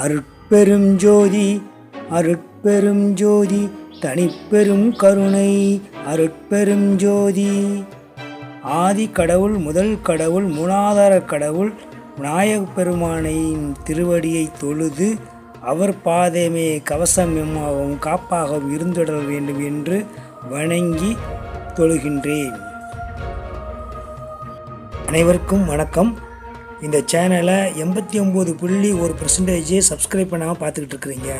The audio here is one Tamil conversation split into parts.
அருட்பெரும் ஜோதி அருட்பெரும் ஜோதி தனிப்பெரும் கருணை அருட்பெரும் ஜோதி. ஆதி கடவுள் முதல் கடவுள் மூலாதார கடவுள் விநாயகப் பெருமானின் திருவடியை தொழுது அவர் பாதமே கவசம் எம்மாவும் காப்பாகவும் இருந்துடல் வேண்டும் என்று வணங்கி தொழுகின்றேன். அனைவருக்கும் வணக்கம். இந்த சேனலை 89.1% சப்ஸ்கிரைப் பண்ணாமல் பார்த்துக்கிட்டு இருக்கிறீங்க.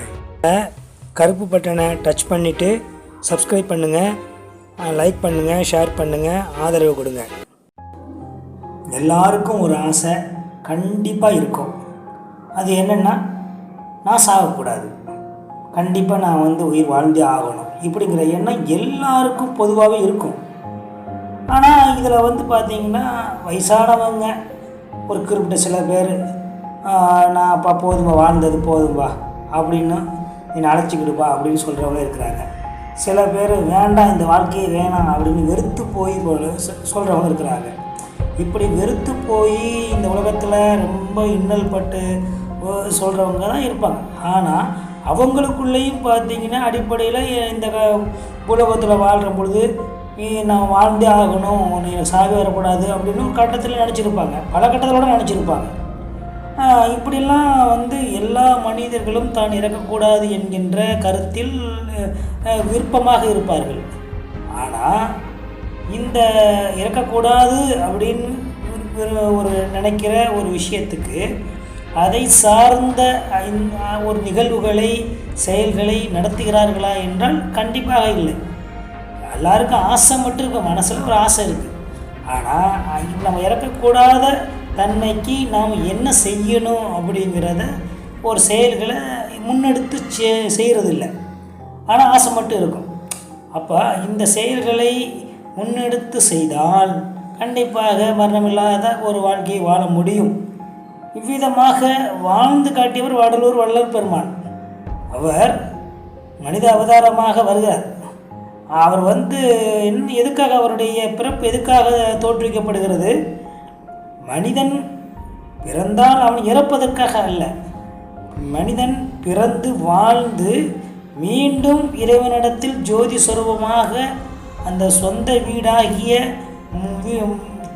கருப்பு பட்டனை டச் பண்ணிவிட்டு சப்ஸ்கிரைப் பண்ணுங்கள், லைக் பண்ணுங்கள், ஷேர் பண்ணுங்கள், ஆதரவு கொடுங்க. எல்லாருக்கும் ஒரு ஆசை கண்டிப்பாக இருக்கும். அது என்னென்னா, நான் சாகக்கூடாது, கண்டிப்பாக நான் உயிர் வாழ்ந்தே ஆகணும் இப்படிங்கிற எண்ணம் எல்லாருக்கும் பொதுவாகவே இருக்கும். ஆனால் இதில் பார்த்திங்கன்னா வயசானவங்க ஒரு குறிப்பிட்ட சில பேர் நான் அப்பா போதும்பா வாழ்ந்தது போதும்பா அப்படின்னு என்னை அழைச்சிக்கிடுப்பா அப்படின்னு சொல்கிறவங்க இருக்கிறாங்க. சில பேர் வேண்டாம் இந்த வாழ்க்கையே வேணாம் அப்படின்னு வெறுத்து போய் சொல்கிறவங்க இருக்கிறாங்க. இப்படி வெறுத்து போய் இந்த உலகத்தில் ரொம்ப இன்னல் பட்டு சொல்கிறவங்க தான் இருப்பாங்க. ஆனால் அவங்களுக்குள்ளேயும் பார்த்திங்கன்னா அடிப்படையில் இந்த உலகத்தில் வாழ்கிற பொழுது நான் வாழ்ந்தே ஆகணும், நீ சாவி வரக்கூடாது அப்படின்னு கட்டத்தில் நினச்சிருப்பாங்க, பல கட்டத்தோடு நினச்சிருப்பாங்க. இப்படிலாம் எல்லா மனிதர்களும் தான் இறக்கக்கூடாது என்கின்ற கருத்தில் விருப்பமாக இருப்பார்கள். ஆனால் இந்த இறக்கக்கூடாது அப்படின்னு ஒரு நினைக்கிற ஒரு விஷயத்துக்கு அதை சார்ந்த ஒரு நிகழ்வுகளை செயல்களை நடத்துகிறார்களா என்றால் கண்டிப்பாக இல்லை. எல்லாருக்கும் ஆசை மட்டும் இருக்கும், மனசில் ஒரு ஆசை இருக்குது. ஆனால் நம்ம இறக்கக்கூடாத தன்மைக்கு நாம் என்ன செய்யணும் அப்படிங்கிறத ஒரு செயல்களை முன்னெடுத்து செய்கிறதில்லை. ஆனால் ஆசை மட்டும் இருக்கும். அப்போ இந்த செயல்களை முன்னெடுத்து செய்தால் கண்டிப்பாக மரணமில்லாத ஒரு வாழ்க்கையை வாழ முடியும். இவ்விதமாக வாழ்ந்து காட்டியவர் வடலூர் வள்ளல் பெருமான். அவர் மனித அவதாரமாக வருகிறார். அவர் எதுக்காக, அவருடைய பிறப்பு எதுக்காக தோற்றுவிக்கப்படுகிறது? மனிதன் பிறந்தால் அவன் இறப்பதற்காக அல்ல. மனிதன் பிறந்து வாழ்ந்து மீண்டும் இறைவனிடத்தில் ஜோதி சொரூபமாக அந்த சொந்த வீடாகிய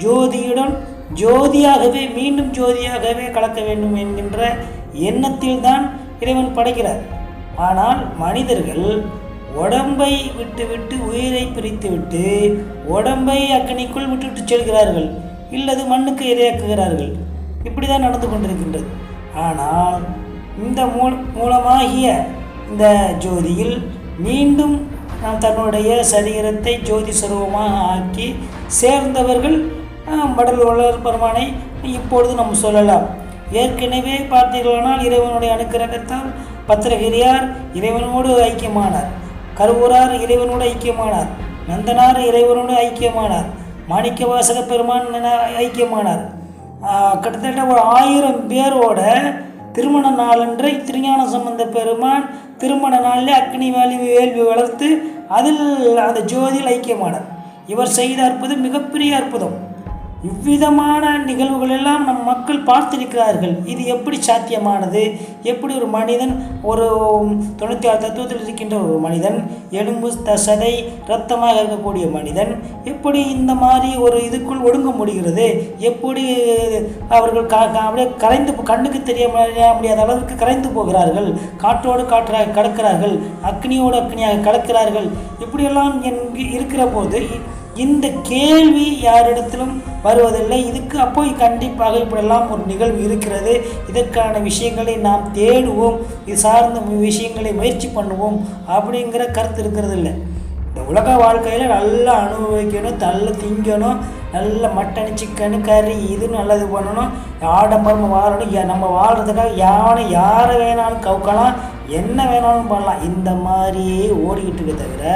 ஜோதியுடன் ஜோதியாகவே மீண்டும் ஜோதியாகவே கலக்க வேண்டும் என்கின்ற எண்ணத்தில் தான் இறைவன் படைக்கிறார். ஆனால் மனிதர்கள் உடம்பை விட்டுவிட்டு உயிரை பிரித்துவிட்டு உடம்பை அக்னிக்குள் விட்டுவிட்டு செல்கிறார்கள், இல்லது மண்ணுக்கு இரையாக்குகிறார்கள். இப்படி தான் நடந்து கொண்டிருக்கின்றது. ஆனால் இந்த மூலமாகிய இந்த ஜோதியில் மீண்டும் நாம் தன்னுடைய சரீரத்தை ஜோதி சுரூபமாக ஆக்கி சேர்ந்தவர்கள் வடலூர் பெருமானை இப்பொழுது நம்ம சொல்லலாம். ஏற்கனவே பார்த்தீர்களானால் இறைவனுடைய அனுக்கிரகத்தால் பத்திரகிரியார் இறைவனோடு ஐக்கியமானார், கருவூரார் இறைவனோடு ஐக்கியமானார், நந்தனார் இறைவனோடு ஐக்கியமானார், மாணிக்கவாசக பெருமான் ஐக்கியமானார். கிட்டத்தட்ட ஒரு 1000 பேரோட திருமண நாளன்றை திருஞான சம்பந்த பெருமான் திருமண நாளில் அக்னி வேள்வி வளர்த்து அதில் அந்த ஜோதியில் ஐக்கியமானார். இவர் செய்த அற்புதம் மிகப்பெரிய அற்புதம். இவ்விதமான நிகழ்வுகள் எல்லாம் நம் மக்கள் பார்த்திருக்கிறார்கள். இது எப்படி சாத்தியமானது? எப்படி ஒரு மனிதன், ஒரு 96 தத்துவத்தில் இருக்கின்ற ஒரு மனிதன், எலும்பு சதை இரத்தமாக இருக்கக்கூடிய மனிதன் எப்படி இந்த மாதிரி ஒரு இதுக்குள் ஒடுங்க முடிகிறது? எப்படி அவர்கள் அப்படியே கரைந்து, கண்ணுக்கு தெரிய முடியாத அளவுக்கு கரைந்து போகிறார்கள், காற்றோடு காற்றாக கலக்கிறார்கள், அக்னியோடு அக்னியாக கலக்கிறார்கள். இப்படியெல்லாம் இருக்கிற போது இந்த கேள்வி யாரிடத்திலும் வருவதில்லை. இதுக்கு அப்போ கண்டிப்பாக இப்படியெல்லாம் ஒரு நிகழ்வு இருக்கிறது, இதற்கான விஷயங்களை நாம் தேடுவோம், இது சார்ந்த விஷயங்களை முயற்சி பண்ணுவோம் அப்படிங்கிற கருத்து இருக்கிறது இல்லை. இந்த உலக வாழ்க்கையில் நல்லா அனுபவிக்கணும், நல்லா திங்கணும், நல்ல மட்டன் சிக்கனு கறி இது நல்லது பண்ணணும், ஆடம்பரமாக வாழணும். நம்ம வாழ்கிறதுக்காக யாரை வேணாலும் கவுக்கலாம், என்ன வேணாலும் பண்ணலாம். இந்த மாதிரியே ஓடிக்கிட்டு இருக்க தவிர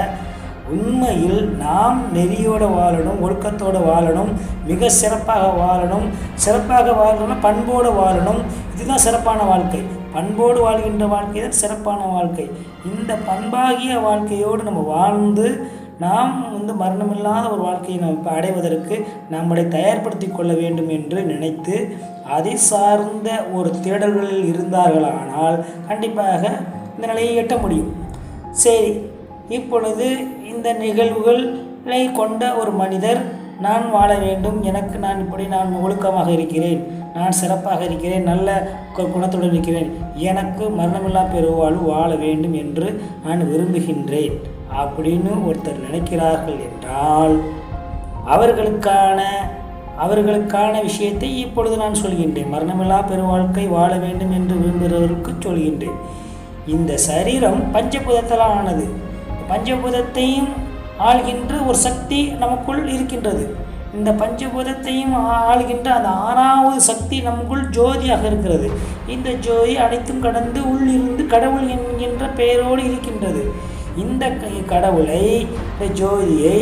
உண்மையில் நாம் நெறியோடு வாழணும், ஒழுக்கத்தோடு வாழணும், மிக சிறப்பாக வாழணும். சிறப்பாக வாழணும்னா பண்போடு வாழணும். இதுதான் சிறப்பான வாழ்க்கை. பண்போடு வாழ்கின்ற வாழ்க்கை தான் சிறப்பான வாழ்க்கை. இந்த பண்பாகிய வாழ்க்கையோடு நம்ம வாழ்ந்து நாம் மரணமில்லாத ஒரு வாழ்க்கையை நாம் அடைவதற்கு நம்மளை தயார்படுத்தி கொள்ள வேண்டும் என்று நினைத்து அதை சார்ந்த ஒரு தேடல்களில் இருந்தார்களானால் கண்டிப்பாக இந்த நிலையை எட்ட முடியும். சரி, இப்பொழுது இந்த நிகழ்வுகளை கொண்ட ஒரு மனிதர் நான் வாழ வேண்டும், நான் ஒழுக்கமாக இருக்கிறேன், நான் சிறப்பாக இருக்கிறேன், நல்ல குணத்துடன் இருக்கிறேன், எனக்கு மரணமில்லா பெருவாழ்வு வாழ வேண்டும் என்று நான் விரும்புகின்றேன் அப்படின்னு ஒருத்தர் நினைக்கிறார்கள் என்றால் அவர்களுக்கான விஷயத்தை இப்பொழுது நான் சொல்கின்றேன். மரணமில்லா பெருவாழ்க்கை வாழ வேண்டும் என்று விரும்புகிறவருக்கு சொல்கின்றேன். இந்த சரீரம் பஞ்சபூதத்தால் ஆனது. பஞ்சபூதத்தையும் ஆள்கின்ற ஒரு சக்தி நமக்குள் இருக்கின்றது. இந்த பஞ்சபூதத்தையும் ஆள்கின்ற அந்த 6வது சக்தி நமக்குள் ஜோதியாக இருக்கிறது. இந்த ஜோதி அனைத்தும் கடந்து உள்ளிருந்து கடவுள் என்கின்ற பெயரோடு இருக்கின்றது. இந்த கடவுளை, இந்த ஜோதியை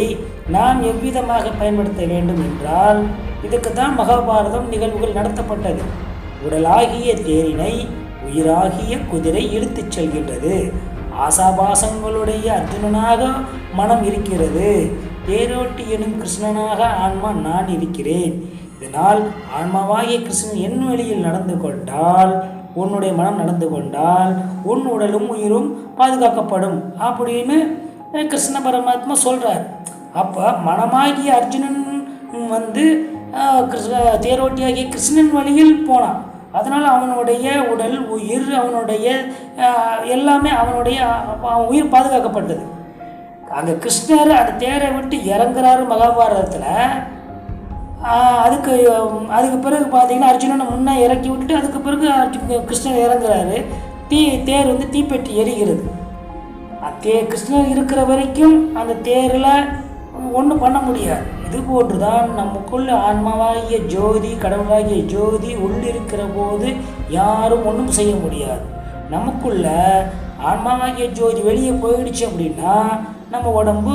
நாம் எவ்விதமாக பயன்படுத்த வேண்டும் என்றால் இதுக்கு தான் மகாபாரதம் நிகழ்வுகள் நடத்தப்பட்டது. உடலாகிய தேரினை உயிராகிய குதிரை இழுத்துச் செல்கின்றது. ஆசாபாசங்களுடைய அர்ஜுனனாக மனம் இருக்கிறது. தேரோட்டி எனும் கிருஷ்ணனாக ஆன்மா நான் இருக்கிறேன். இதனால் ஆன்மாவாகிய கிருஷ்ணன் என் வழியில் நடந்து கொண்டால், உன்னுடைய மனம் நடந்து கொண்டால் உன் உடலும் உயிரும் பாதுகாக்கப்படும் அப்படின்னு கிருஷ்ண பரமாத்மா சொல்கிறார். அப்போ மனமாகிய அர்ஜுனன் தேரோட்டியாகிய கிருஷ்ணன் வழியில் போனான். அதனால் அவனுடைய உடல் உயிர் அவனுடைய எல்லாமே உயிர் பாதுகாக்கப்பட்டது. அங்கே கிருஷ்ணர் அந்த தேரை விட்டு இறங்குறாரு மகாபாரதத்தில். அதுக்கு பிறகு பார்த்தீங்கன்னா அர்ஜுனனை முன்னே இறக்கி விட்டுட்டு அதுக்கு பிறகு கிருஷ்ணர் இறங்குறாரு. தேர் தீப்பெட்டி எரிகிறது. கிருஷ்ணர் இருக்கிற வரைக்கும் அந்த தேரில் ஒன்றும் பண்ண முடியாது. இது போன்று தான் நமக்குள்ள ஆன்மாவாகிய ஜோதி, கடவுளாகிய ஜோதி உள்ளிருக்கிற போது யாரும் ஒன்றும் செய்ய முடியாது. நமக்குள்ள ஆன்மாவாகிய ஜோதி வெளியே போயிடுச்சு அப்படின்னா நம்ம உடம்பு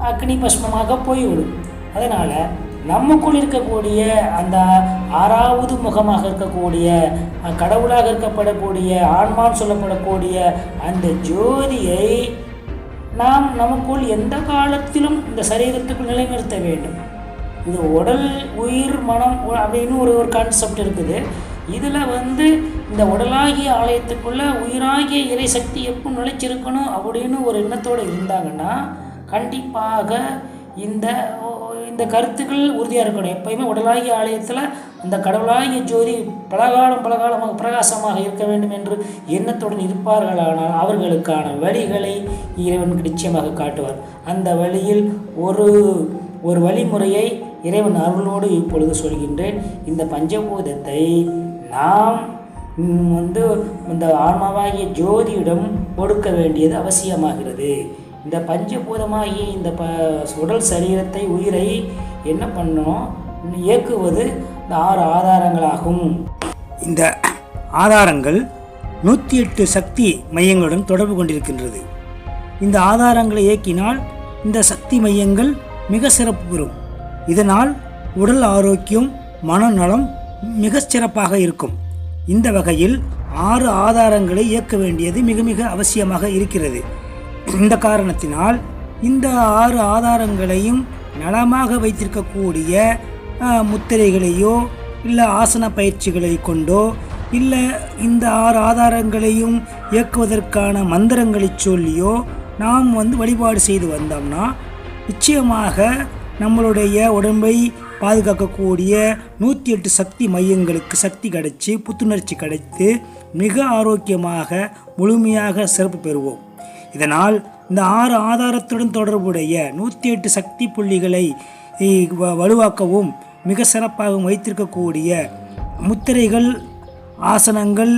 அக்னி பஸ்மமாக போய்விடும். அதனால் நமக்குள் இருக்கக்கூடிய அந்த 6வது முகமாக இருக்கக்கூடிய கடவுளாக இருக்கப்படக்கூடிய ஆன்மான்னு சொல்லப்படக்கூடிய அந்த ஜோதியை நாம் நமக்குள் எந்த காலத்திலும் இந்த சரீரத்துக்குள் நிலைநிறுத்த வேண்டும். இது உடல் உயிர் மனம் அப்படின்னு ஒரு கான்செப்ட் இருக்குது. இதில் இந்த உடலாகிய ஆலயத்துக்குள்ளே உயிராகிய இறை சக்தி எப்போ நிலைச்சிருக்கணும் அப்படின்னு ஒரு எண்ணத்தோடு இருந்தாங்கன்னா கண்டிப்பாக இந்த கருத்துக்கள் உறுதியாக இருக்கணும். எப்பயுமே உடலாகிய ஆலயத்தில் அந்த கடவுளாகிய ஜோதி பலகாலமாக பிரகாசமாக இருக்க வேண்டும் என்று எண்ணத்துடன் இருப்பார்களானால் அவர்களுக்கான வழிகளை இறைவன் நிச்சயமாக காட்டுவார். அந்த வழியில் ஒரு வழிமுறையை இறைவன் அருளோடு இப்பொழுது சொல்கின்றேன். இந்த பஞ்சபூதத்தை நாம் இந்த ஆன்மாவாகிய ஜோதியிடம் கொடுக்க வேண்டியது அவசியமாகிறது. இந்த பஞ்சபூதமாகிய இந்த உடல் சரீரத்தை உயிரை என்ன பண்ணணும், இயக்குவது இந்த 6 ஆதாரங்களாகும். இந்த ஆதாரங்கள் 108 சக்தி மையங்களுடன் தொடர்பு கொண்டிருக்கின்றது. இந்த ஆதாரங்களை இயக்கினால் இந்த சக்தி மையங்கள் மிக சிறப்பு பெறும். இதனால் உடல் ஆரோக்கியம், மனநலம் மிக சிறப்பாக இருக்கும். இந்த வகையில் 6 ஆதாரங்களை இயக்க வேண்டியது மிக மிக அவசியமாக இருக்கிறது. இந்த காரணத்தினால் இந்த 6 ஆதாரங்களையும் நலமாக வைத்திருக்கக்கூடிய முத்திரைகளையோ இல்லை ஆசன பயிற்சிகளை கொண்டோ இல்லை இந்த 6 ஆதாரங்களையும் இயக்குவதற்கான மந்திரங்களை சொல்லியோ நாம் வழிபாடு செய்து வந்தோம்னா நிச்சயமாக நம்மளுடைய உடம்பை பாதுகாக்கக்கூடிய 108 சக்தி மையங்களுக்கு சக்தி கிடைச்சி புத்துணர்ச்சி கிடைத்து மிக ஆரோக்கியமாக முழுமையாக சிறப்பு பெறுவோம். இதனால் இந்த 6 ஆதாரத்துடன் தொடர்புடைய 108 சக்தி புள்ளிகளை வலுவாக்கவும் மிக சிறப்பாகவும் வைத்திருக்கக்கூடிய முத்திரைகள், ஆசனங்கள்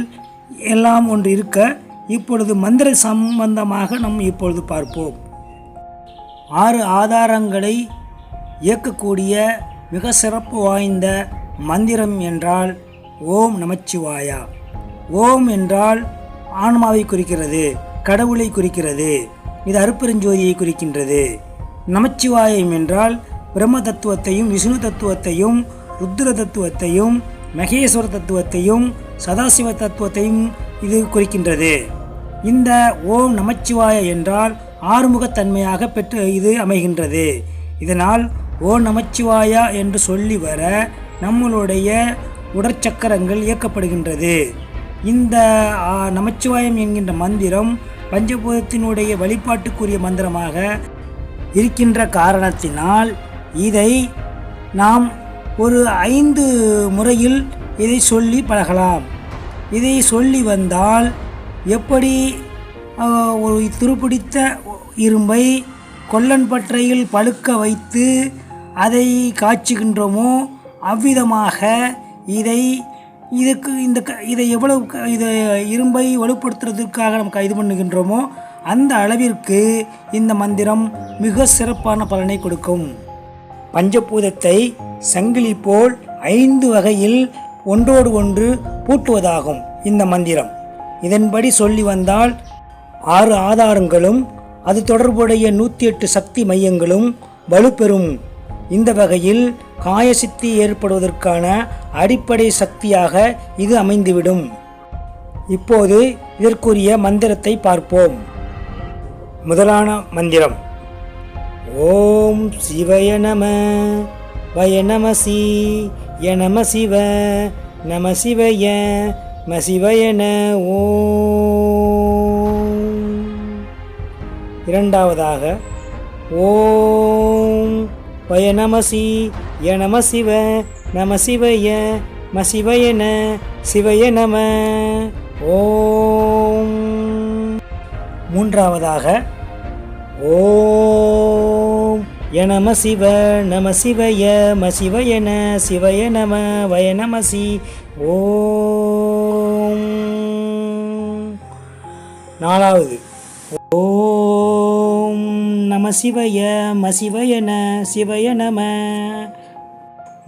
எல்லாம் ஒன்று இருக்க இப்பொழுது மந்திர சம்பந்தமாக நாம் இப்பொழுது பார்ப்போம். 6 ஆதாரங்களை இயக்கக்கூடிய மிக சிறப்பு வாய்ந்த மந்திரம் என்றால் ஓம் நமச்சிவாயா. ஓம் என்றால் ஆன்மாவை குறிக்கிறது, கடவுளை குறிக்கிறது, இது அருப்பெருஞ்சோதியை குறிக்கின்றது. நமச்சிவாயம் என்றால் பிரம்ம தத்துவத்தையும் விஷ்ணு தத்துவத்தையும் ருத்ர தத்துவத்தையும் மகேஸ்வர தத்துவத்தையும் சதாசிவ தத்துவத்தையும் இது குறிக்கின்றது. இந்த ஓம் நமச்சிவாய என்றால் ஆறுமுகத்தன்மையாக பெற்று இது அமைகின்றது. இதனால் ஓ நமச்சிவாயா என்று சொல்லி வர நம்மளுடைய உடற்சக்கரங்கள் இயக்கப்படுகின்றது. இந்த நமச்சிவாயம் என்கின்ற மந்திரம் பஞ்சபூதத்தினுடைய வழிபாட்டுக்குரிய மந்திரமாக இருக்கின்ற காரணத்தினால் இதை நாம் ஒரு 5 முறையில் இதை சொல்லி பழகலாம். இதை சொல்லி வந்தால் எப்படி ஒரு துருப்பிடித்த இரும்பை கொல்லன்பற்றையில் பழுக்க வைத்து அதை காய்ச்சுகின்றோமோ அவ்விதமாக இதை எவ்வளவு இரும்பை வலுப்படுத்துறதுக்காக நம்ம இது பண்ணுகின்றோமோ அந்த அளவிற்கு இந்த மந்திரம் மிக சிறப்பான பலனை கொடுக்கும். பஞ்சபூதத்தை சங்கிலி போல் 5 வகையில் ஒன்றோடு ஒன்று பூட்டுவதாகும் இந்த மந்திரம். இதன்படி சொல்லி வந்தால் 6 ஆதாரங்களும் அது தொடர்புடைய 108 சக்தி மையங்களும் வலுப்பெறும். இந்த வகையில் காயசித்தி ஏற்படுவதற்கான அடிப்படை சக்தியாக இது அமைந்துவிடும். இப்போது இதற்குரிய மந்திரத்தை பார்ப்போம். முதலான மந்திரம் ஓம் சிவய நம வய நமசி ய நம சிவ நம சிவய மசிவயன ஓம். இரண்டாவதாக ஓம் வய நமசி ய நம சிவ நம சிவய மசிவயன சிவய நம ஓம். மூன்றாவதாக ஓம் ய நம சிவ நம சிவய மசிவயன சிவய நம வய நமசி ஓம். நாலாவது ஓம் நம சிவய மசிவயன சிவய நம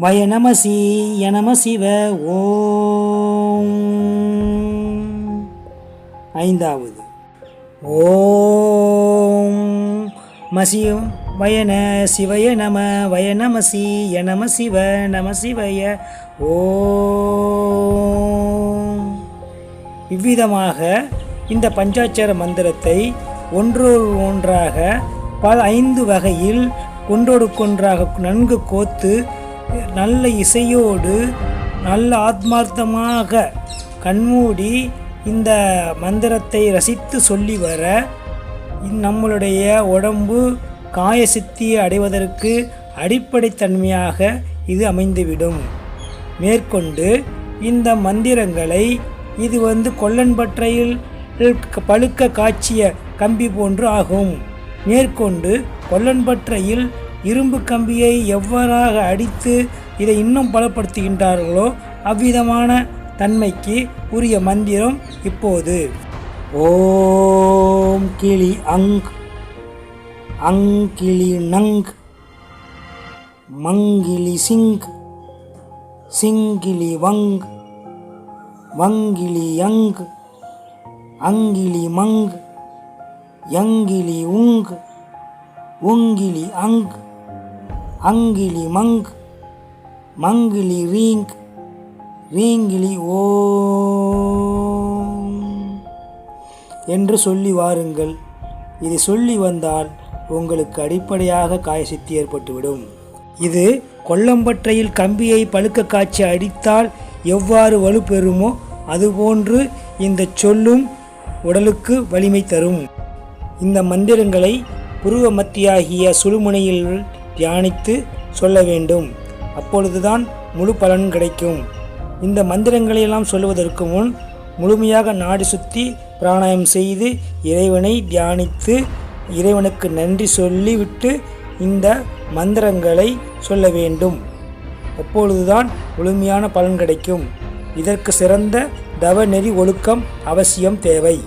வய நமசி ய நம சிவ ஓம். ஐந்தாவது ஓம் மசிவயன சிவய நம வய நமசி ய நம சிவ நம சிவய ஓம். இவ்விதமாக இந்த பஞ்சாட்சர மந்திரத்தை ஒன்றாக 5 வகையில் கொன்றோடு நன்கு கோத்து நல்ல இசையோடு நல்ல ஆத்மார்த்தமாக கண்மூடி இந்த மந்திரத்தை ரசித்து சொல்லி வர நம்மளுடைய உடம்பு காயசித்தி அடைவதற்கு அடிப்படை தன்மையாக இது அமைந்துவிடும். மேற்கொண்டு இந்த மந்திரங்களை இது கொல்லன்பற்றையில் பழுக்க காய்ச்சிய கம்பி போன்று ஆகும். மேற்கொண்டு கொல்லன்பற்றையில் இரும்பு கம்பியை எவ்வாறாக அடித்து இதை இன்னும் பலப்படுத்துகின்றார்களோ அவ்விதமான தன்மைக்கு உரிய மந்திரம் இப்போது ஓம் கிளி அங்கிளி நங் மங்கிலி சிங்கிலி வங்கிலி அங்கிலி யங்கிலி உங்கிலி அங்கிலி மங்கிலி ரீங்கிலி ஓம் என்று சொல்லி வாருங்கள். இதை சொல்லி வந்தால் உங்களுக்கு அடிப்படையாக காயசித்தி ஏற்பட்டுவிடும். இது கொல்லம்பற்றையில் கம்பியை பழுக்க காய்ச்சி அடித்தால் எவ்வாறு வலுப்பெறுமோ அதுபோன்று இந்த சொல்லும் உடலுக்கு வலிமை தரும். இந்த மந்திரங்களை புருவ மத்தியாகிய சுழுமுனையில் தியானித்து சொல்ல வேண்டும். அப்பொழுதுதான் முழு பலன் கிடைக்கும். இந்த மந்திரங்களையெல்லாம் சொல்லுவதற்கு முன் முழுமையாக நாடி சுற்றி பிராணாயம் செய்து இறைவனை தியானித்து இறைவனுக்கு நன்றி சொல்லிவிட்டு இந்த மந்திரங்களை சொல்ல வேண்டும். அப்பொழுதுதான் முழுமையான பலன் கிடைக்கும். இதற்கு சிறந்த தவ நெறி ஒழுக்கம் அவசியம் தேவை.